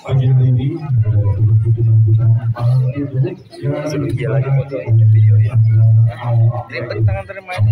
Pagi hari ini dia lagi foto video ya. Ribet tangan termain.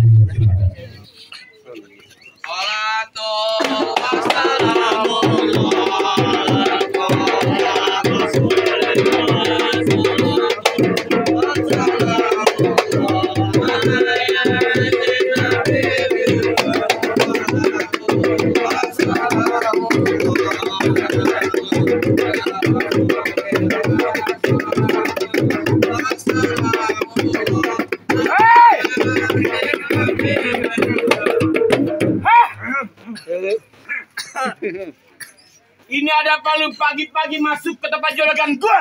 Ini ada palu pagi-pagi masuk ke tempat jologan gue.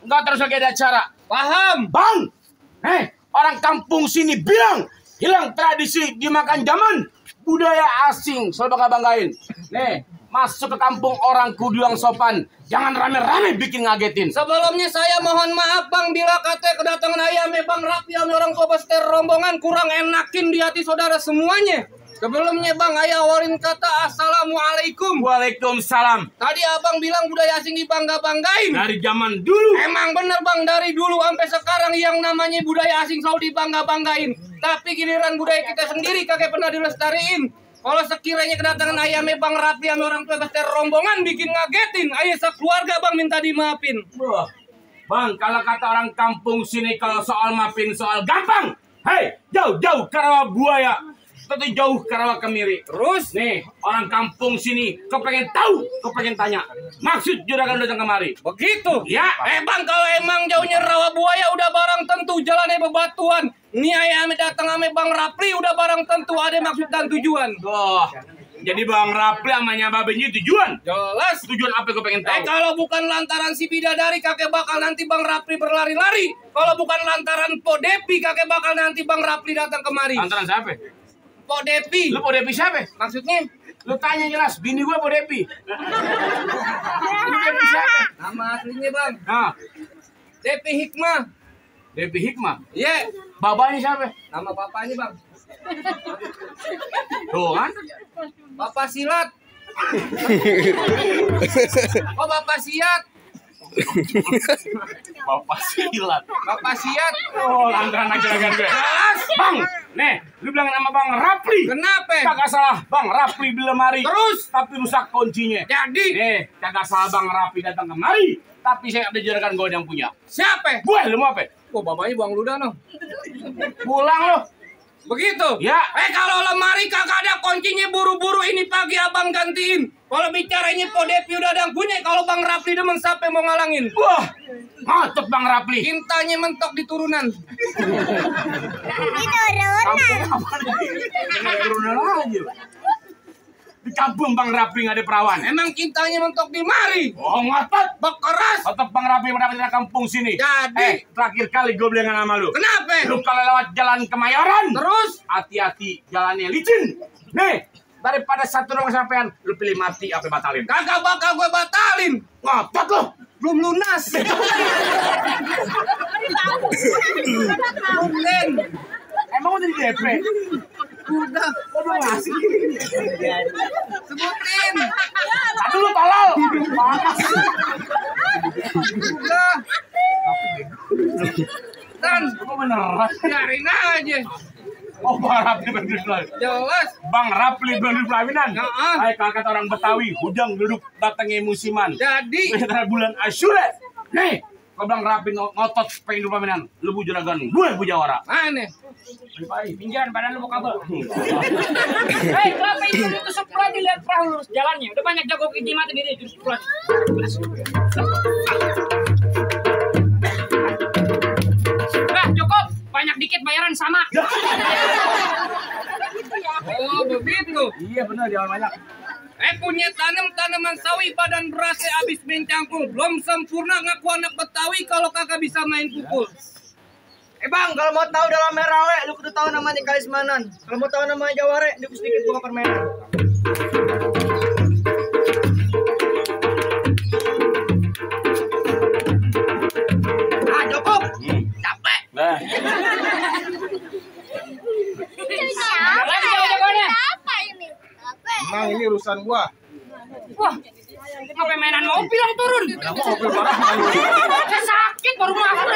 Enggak terus lagi ada acara. Paham? Bang! Orang kampung sini bilang hilang tradisi dimakan zaman. Budaya asing, selalu bangga-banggain. Nih, masuk ke kampung orang kudu yang sopan. Jangan rame-rame bikin ngagetin. Sebelumnya saya mohon maaf Bang bila kata kedatangan ayam Bang Rapi orang Kobaster rombongan kurang enakin di hati saudara semuanya. Sebelumnya Bang ayah awalin kata Assalamualaikum. Waalaikumsalam. Tadi Abang bilang budaya asing dibangga-banggain. Dari zaman dulu. Emang bener Bang, dari dulu sampai sekarang yang namanya budaya asing selalu dibangga-banggain. Tapi giliran budaya kita sendiri kagak pernah dilestariin. Kalau sekiranya kedatangan ayam Bang Rapi sama orang tua besar rombongan bikin ngagetin, ayah sekeluarga Bang minta dimaafin. Wah, Bang, kalau kata orang kampung sini kalau soal maafin soal gampang. Hei, jauh-jauh ke rawa buaya. Tapi jauh ke rawa kemiri. Terus nih, orang kampung sini kepengen tahu, kepengen tanya. Maksud juragan datang kemari. Begitu? Ya. Bang, kalau emang jauhnya rawa buaya udah barang tentu jalannya bebatuan. Nih ayam datang sama Bang Rapli udah barang tentu ada maksud dan tujuan. Wah, jadi Bang Rapli amanya babenya tujuan. Jelas. Tujuan apa yang gue pengen tahu? Kalau bukan lantaran si bidadari kakek bakal nanti Bang Rapli berlari-lari. Kalau bukan lantaran Po Depi kakek bakal nanti Bang Rapli datang kemari. Lantaran siapa? Po Depi. Lu Po Depi siapa? Maksudnya? Lu tanya jelas, bini gue Po Depi. Lu Depi siapa? Nama aslinya Bang. Nah, Depi Hikmah. Depi Hikmah. Iya. Babanya siapa? Nama bapaknya Bang. Tuh kan? Bapak Silat. Oh Bapak Siat. Bapak silat. Bapak siat. Oh, langganan aja gue. Bang, nih, lu bilang nama Bang Rapli. Kenapa? Kagak salah, Bang Rapli di lemari. Terus? Tapi rusak kuncinya. Jadi? Kagak salah Bang Rapli datang kemari. Tapi saya ada juragan gue yang punya. Siapa? Gue, lu mau apa? Oh, bapaknya Bang Luda no. Pulang lo. Begitu? Ya. Kalau lemari kagak ada kuncinya, buru-buru ini pagi abang gantiin. Kalau bicaranya Po Depi udah ada yang punya, kalau Bang Rapli demen sampai mau ngalangin. Wah, ngotot Bang Rapli. Cintanya mentok di turunan. Turunan aja. Di kampung Bang Rapli nggak ada perawan. Emang cintanya mentok di mari. Oh, ngotot. Bekeras. Tetap Bang Rapli mendapatkan kampung sini. Jadi? Terakhir kali gue bilang sama lu. Kenapa? Lu kalau lewat jalan Kemayoran, Terus? hati-hati jalannya licin. Nih, daripada satu orang sampean, lu pilih mati apa batalin? Kagak bakal gue batalin. Ngotot lo. Belum lunas. Bukan. Emang udah di DP? Udah. Udah ngasih. Sebutin. Aduh lu tolol. Udah. Dan Kok beneran? biarin aja. Oh, Bang Rapli bener lagi. Jelas. Bang Rapli bener pelaminan. Heeh. Hai kata orang Betawi, hujang duduk datangnya musiman. Jadi Sekitar bulan Asyura. Nih, kau Bang Rapli ngotot pengen pelaminan. Lu bu juragan, gue bu jawara. mana? Pinggiran badan lu mau kabel. Hei, kenapa itu tusuk lagi lihat perahu lurus jalannya? Udah banyak jago jimat ini tusuk lagi. Nah, cukup. Banyak dikit bayaran sama. Oh begitu. Iya benar, jangan banyak. Punya tanaman sawi badan berasnya abis mencangkul. Belum sempurna ngaku anak Betawi kalau kakak bisa main pukul. Bang, kalau mau tahu dalam Merawe, lu kudu tahu namanya Kalismanan. Kalau mau tahu namanya Jaware, lu sedikit gua permainan. Ah, cukup. Capek. Nah, Lagi jago-jagonya. Emang ini urusan gua. Wah, ngapain mainan mobil yang turun? Saya sakit baru masuk.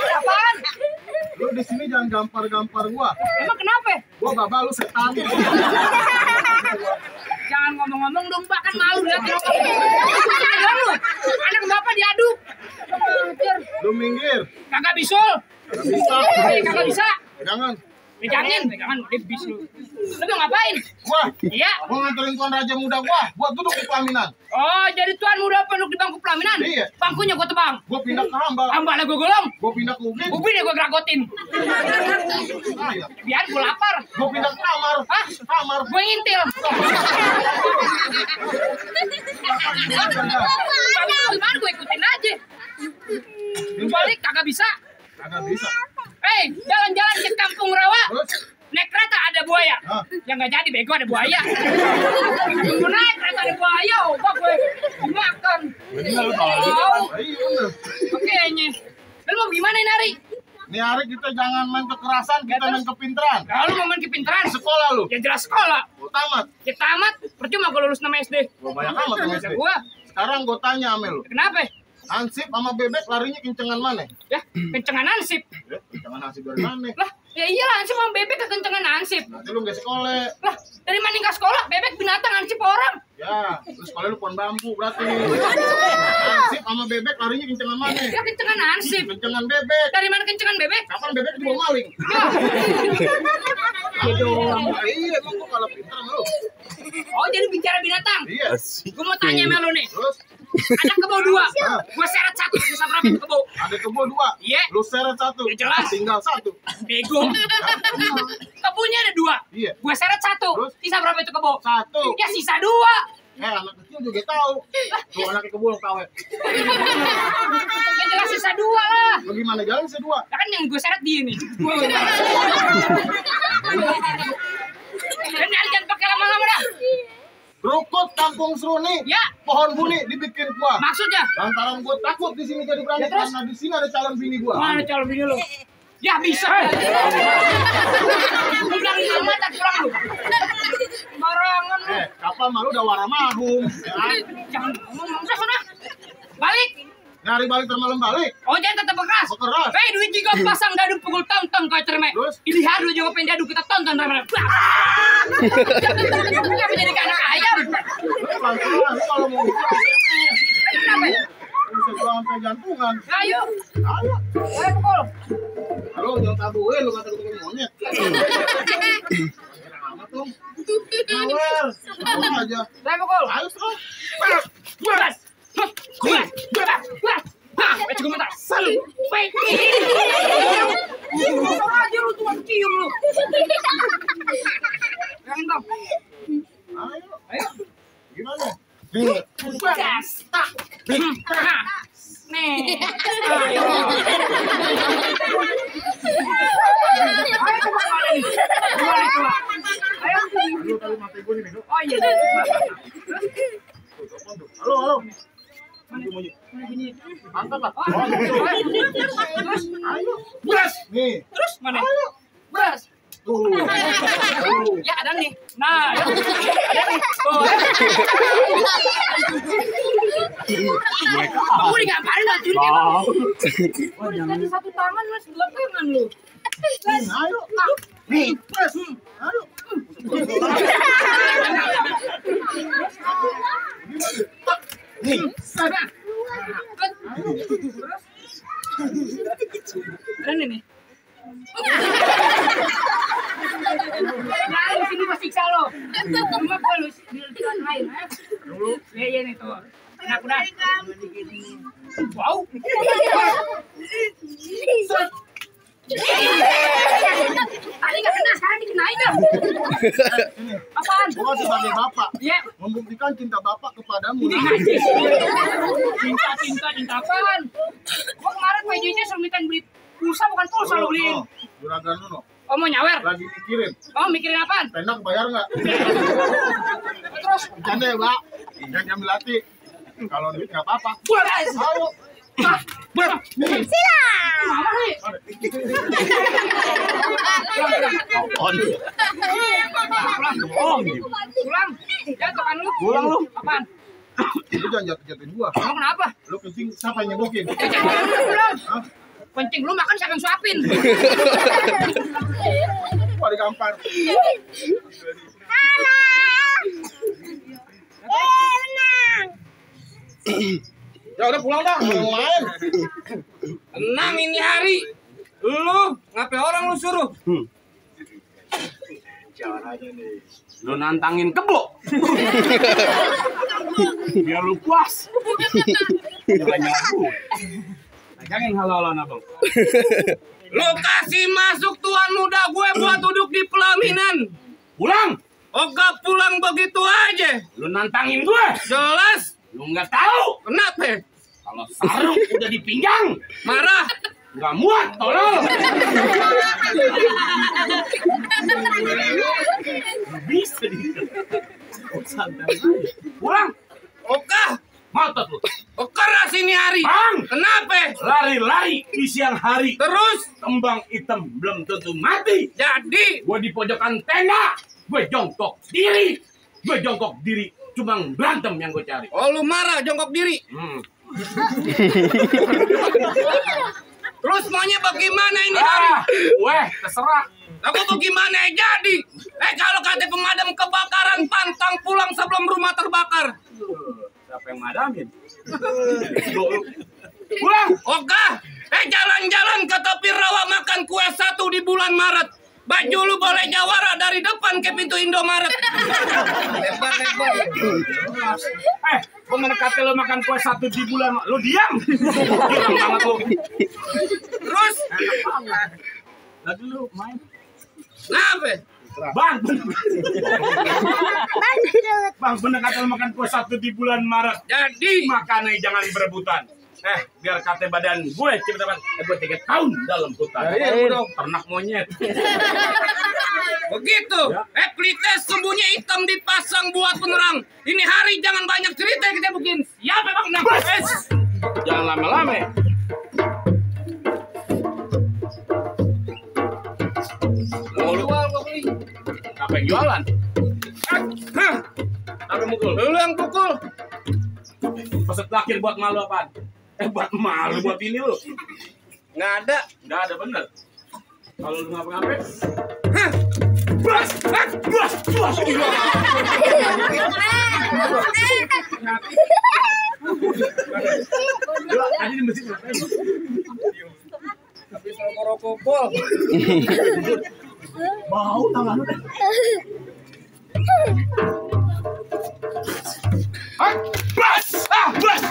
Apaan? Lu di sini jangan gampar-gampar gua. Emang kenapa? Gua babak lu setan. Jangan ngomong-ngomong dong, Mbak, kan malu lihat rokok. Ada lu, anak bapak diaduk. Lu minggir. Kagak bisul. Gak bisa. Kagak bisa. Jangan. Pegangin, dia bisul. Lu mau ngapain? Gua Iya. mau nganterin tuan raja muda gua duduk di pelaminan. Oh, jadi tuan muda penduduk di bangku pelaminan? Iya. Bangkunya gua tebang. Gua pindah ke hamba. Hamba lah gua golong. Gua pindah ke ubin. Ubin ya gua geragotin. Ah, iya. Biar gua lapar. Gua pindah ke kamar. Hah? Kamar. Gua ngintil. Gimana gua ikutin aja. Balik kagak bisa. Kagak bisa. Hei, jalan-jalan ke kampung rawa. Terus? Naik kereta ada buaya. Hah? Yang nggak jadi bego ada buaya. Gua naik kereta ada buaya, obat gue dimakan. bener lu tolol. Tahu? Ah, iya bener. Makanya. Lu mau gimana nih Nari? Nih hari kita jangan main kekerasan, kita main kepintaran. Kalau lu mau main kepintaran, Sekolah lu. ya jelas sekolah. Gua tamat. Ya tamat, percuma kalau lulus 6 SD. Gua banyak amat sama SD. Gua, Sekarang gua tanya sama lu. kenapa? Hansip sama bebek larinya kencengan mana? Ya, kencengan ansip. Ya, kencengan hansip dari mana? Lah, ya iyalah ansip sama bebek kekencengan ansip. Berarti lu gak sekolah. Lah, dari mana nggak sekolah, bebek binatang ansip orang. Ya, lu sekolah lu pohon bambu berarti. Hansip sama bebek larinya kencengan mana? Ya kencengan ansip. Kencengan bebek. Dari mana kencengan bebek? Kapan bebek dibawa maling? Iya, emang gua kalah pintar sama lu. Oh, jadi bicara binatang. Iya. Gua mau tanya sama lu nih. Terus Ada kebo 2. Gua seret 1, bisa berapa itu kebo? ada kebo 2. Iya. Lu seret 1. Ya, jelas. Tinggal 1. Bego. Kebonya ada 2. Iya. Gua seret 1. Terus? Sisa berapa itu kebo? 1. Ya sisa 2. Anak kecil juga tahu. Tuh anaknya kebo lu kawe. Ya jelas sisa 2 lah. Lu gimana jalan sih 2? Ya kan yang gue seret dia nih. Dan jangan pakai lama-lama dah. Rukut kampung Seruni. Ya. Pohon buni dibikin gua. Maksudnya? Lantaran gua takut di sini jadi berani Ya, terus? karena di sini ada calon bini gua. Mana calon bini lu? Ya bisa. Udah lama tak pulang lu. Barangan lu. Kapal malu udah waramahum. Jangan ngomong sana. Balik. Nyari balik termalam balik. Oh jangan tetap bekas. Bekeras. Hei duit juga pasang dadu pukul tong-tong kau cermek. Terus? Ini haru juga pengen dadu kita tonton rame. Kenapa jadi kayak anak ayam? Pelan-pelan kalau mau gitu. Bisa gua sampai jantungan. Ayo. Ayo. Ayo pukul. Halo, jangan tabuin lu kata tukang monyet. Amat dong. Nawer. Nawer aja. Ayo pukul. Ayo terus. Cukup mata. Salut. Baik. Aja lu tuh cium lu. Yang dong. Ayo. Ayo. Gimana? Gas. Tak. Nih. Ayo. Ayo. Lu kali mati gua nih, Bro. Oh iya. Halo, halo. Bunyi. Angkat lah. Terus. Ayo. Beras. Nih. Terus mana? Beras. Tuh. Ya ada nih. Nah, ya. Ada nih. Oh. Kamu udah ngapain lah curi kayak tadi satu tangan mas dua tangan lu. Ayo. Nih. Terus. Ayo. Nih. Ada. Ada nih. Nah, sini pas siksa lo. Cuma gua lu di depan lain, Dulu. Iya nih tuh. Enak udah. Wow. Tadi nggak kena, sekarang dikenain dah. Apaan? Gua sebagai bapak Iya. membuktikan cinta bapak kepadamu. Ini najis. Cinta apaan? Gua kemarin PJ-nya suruh minta beli pulsa bukan pulsa lo beliin. Juragan lu no. Oh mau nyawer? Lagi mikirin. Oh mikirin apaan? Pendak bayar nggak? Terus? Bercanda ya, Pak. Jangan ambil hati. Kalau duit nggak apa-apa. Ayo. Sila. Mama nih. Pulang. Ya tekan lu. Pulang lu. Apaan? Lu jangan jatuh-jatuhin gua. Lu kenapa? Lu kencing siapa yang nyebokin? Pulang. Hah? Kencing lu makan siapa yang suapin? Gua digampar. Ya udah pulang dah, mau main. Tenang ini hari. Lu ngapain orang lu suruh? Lu nantangin kebo. Biar lu puas. Jangan jangan halau-halau abang. Lu kasih masuk tuan muda gue buat duduk di pelaminan. Pulang. Oga pulang begitu aja. Lu nantangin gue. Jelas. Lu nggak tahu. Kenapa? Kalau sarung udah dipinggang, Marah. nggak muat, tolong. Bisa gitu. Pulang. Oka. Ngotot lu. Oka sini hari. Bang. Kenapa? Lari-lari di siang hari. Terus. Kembang hitam belum tentu mati. Jadi. Gue di pojokan tenda. Gue jongkok diri. Cuma berantem yang gue cari. Oh lu marah jongkok diri. Terus maunya bagaimana ini hari? Weh, terserah. Aku bagaimana jadi? Kalau kata pemadam kebakaran pantang pulang sebelum rumah terbakar. Siapa yang madamin? Pulang. Oka, jalan-jalan ke tepi rawa makan kue 1 di bulan Maret. Baju lu boleh jawara dari depan ke pintu Indomaret. Lebar-lebar. Gue mendekati lo makan kue 1 di bulan. Lo diam. Diam banget lo. Terus? Lagi lu main. Kenapa? Bang, mendekati lo makan kue 1 di bulan Maret. Jadi Makannya jangan berebutan. Biar kata badan gue cepet banget. Gue 3 tahun dalam hutan. Ternak monyet. begitu. Plites sembunyi hitam dipasang buat penerang. Ini hari jangan banyak cerita kita bikin. Ya memang nafas. Jangan lama-lama. Apa yang jualan? Apa yang mukul? Lu yang pukul. Peset terakhir buat malu apaan? Buat malu buat ini lu. Nggak ada. Nggak ada bener. Kalau lu ngapa-ngapain? Bas! Bas! Bas! Tadi di masjid ngapain? Tapi kalau korokopol. Bau tangan lu deh. Bas! Bas!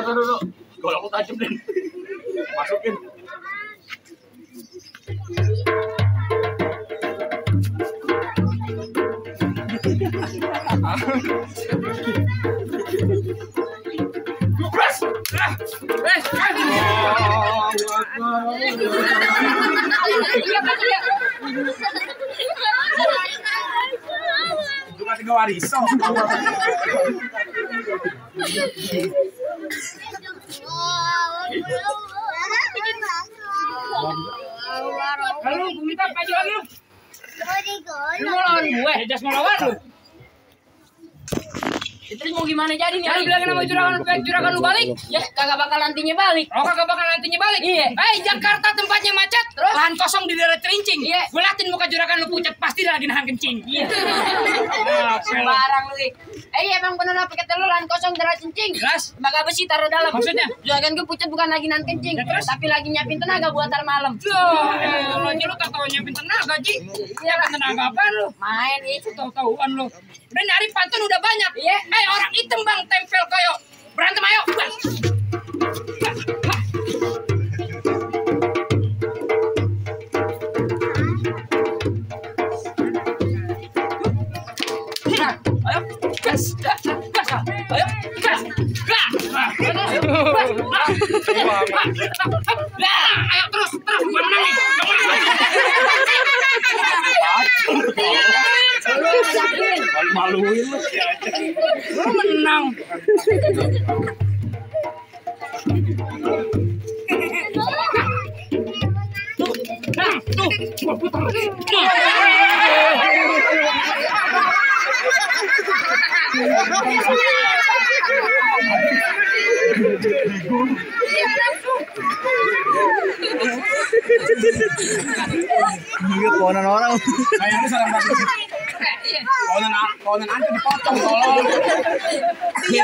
Taruh. Golok lu tajam deh. Masukin. Cuma 3 warisan. Lalu gue minta baju lagi lu. Lu mau lawan gue? Ya jas mau lawan lu. Itu mau gimana jadi nih? Lu bilangin sama juragan lu balik? Ya kagak bakal nantinya balik. Oh kagak bakal nantinya balik? Iya. Jakarta tempatnya macet, terus lahan kosong di daerah Terincing. Iya. Gue liatin muka juragan lu pucat pasti lagi nahan kencing. Iya. Sembarang lu. Emang bener apa kata lu lahan kosong di daerah Terincing? Jelas. Tenaga besi taruh dalam. Maksudnya? Juragan gue pucat bukan lagi nahan kencing, tapi lagi nyiapin tenaga buat ntar malam. Loh, aja lu tak tahu nyiapin tenaga, Ji. Nyiapin tenaga apa lu? Main itu tahu-tahuan lu. Udah nyari pantun udah banyak. Iya. Orang hitam bang tempel kayo. Berantem ayo. Ayo gas. Ayo gas. Ayo terus gua menang nih. Maluin lu. Lu menang. Kawanan orang. Kayaknya sarang banget. Kawanan antu dipotong tolong. Iya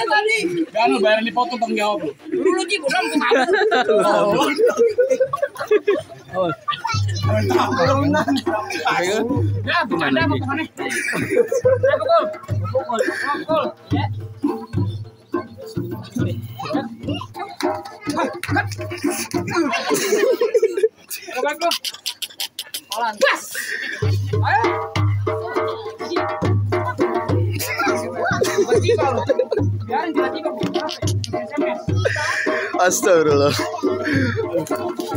tadi. Jangan lu bayaran dipotong tanggung jawab lu. Dulu Ji belum ke kamu. Ya, bercanda apa pokoknya. Pukul. Ya. Coba bro. Olan. Gas. Ayo. Tiba-tiba lo. Biarin tiba-tiba. Astagfirullah.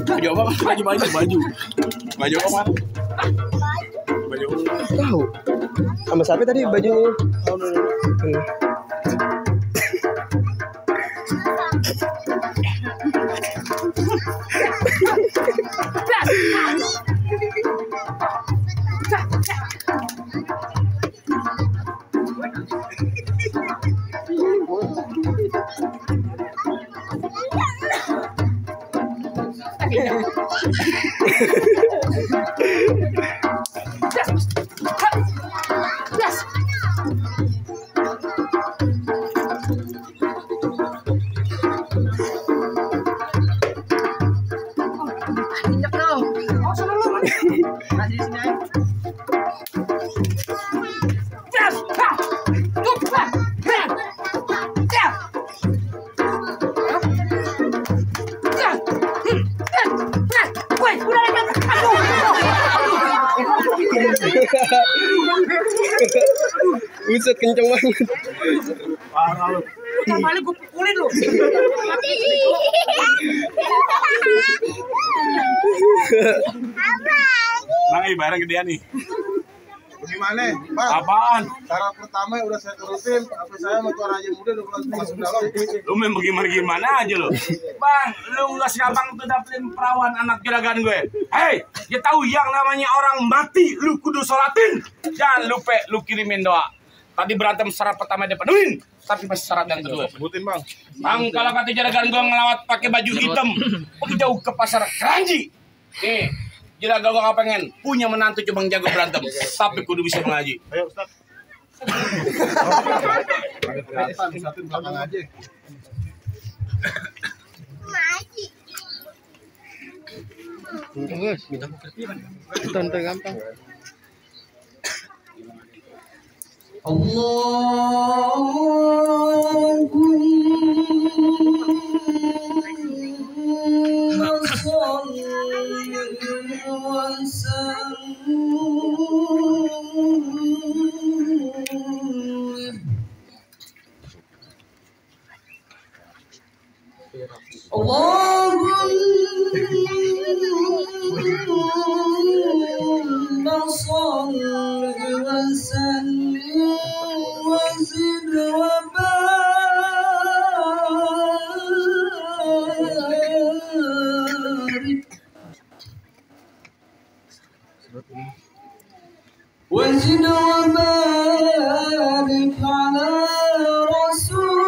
Baju apa? Baju apa? Baju Tahu. Sama siapa tadi bajunya? Buset kenceng banget. Parah lu. Kata balik gue pukulin lu. Bang, bareng gedean nih. Bagaimana, Bang? Apaan? Cara pertama udah saya turutin, tapi saya mau tuan aja muda udah langsung dalam. Lu main gimana aja lu. Bang, lu nggak segampang tuh dapetin perawan anak juragan gue. Hei, dia tahu yang namanya orang mati, lu kudu sholatin. Jangan lupa lu kirimin doa. Tadi berantem syarat pertama dia penuhin, tapi masih syarat yang kedua. Sebutin, Bang. Bang, kalau kata juragan gue ngelawat pakai baju hitam, pergi jauh ke pasar Keranji. Nih, juragan gue gak pengen punya menantu cuma jago berantem, tapi kudu bisa mengaji. Ayo, Ustaz. Satu belakang aja. Tonton gampang. وزد وبارك على رسول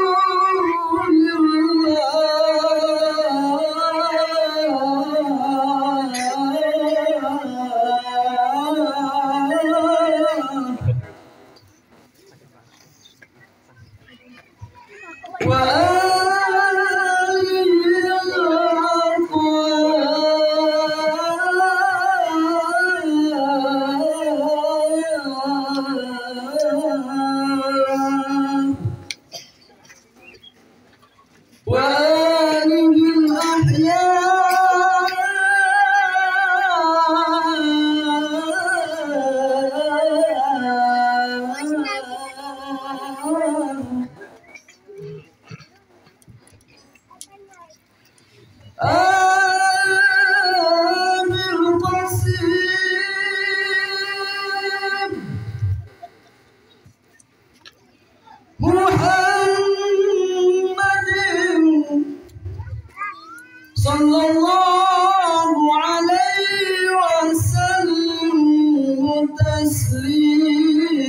sallallahu alaihi wasallam tasliman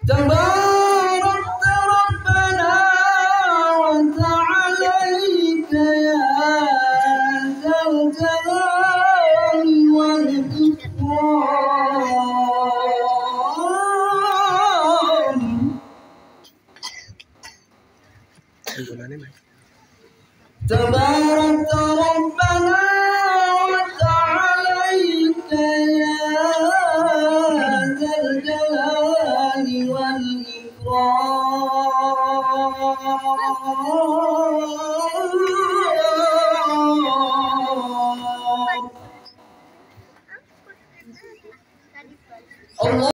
tabarakta rabbana wa ta'alaita ya dzal jalali wal تبارك ربنا وتعاليت يا ذا الجلال والإكرام.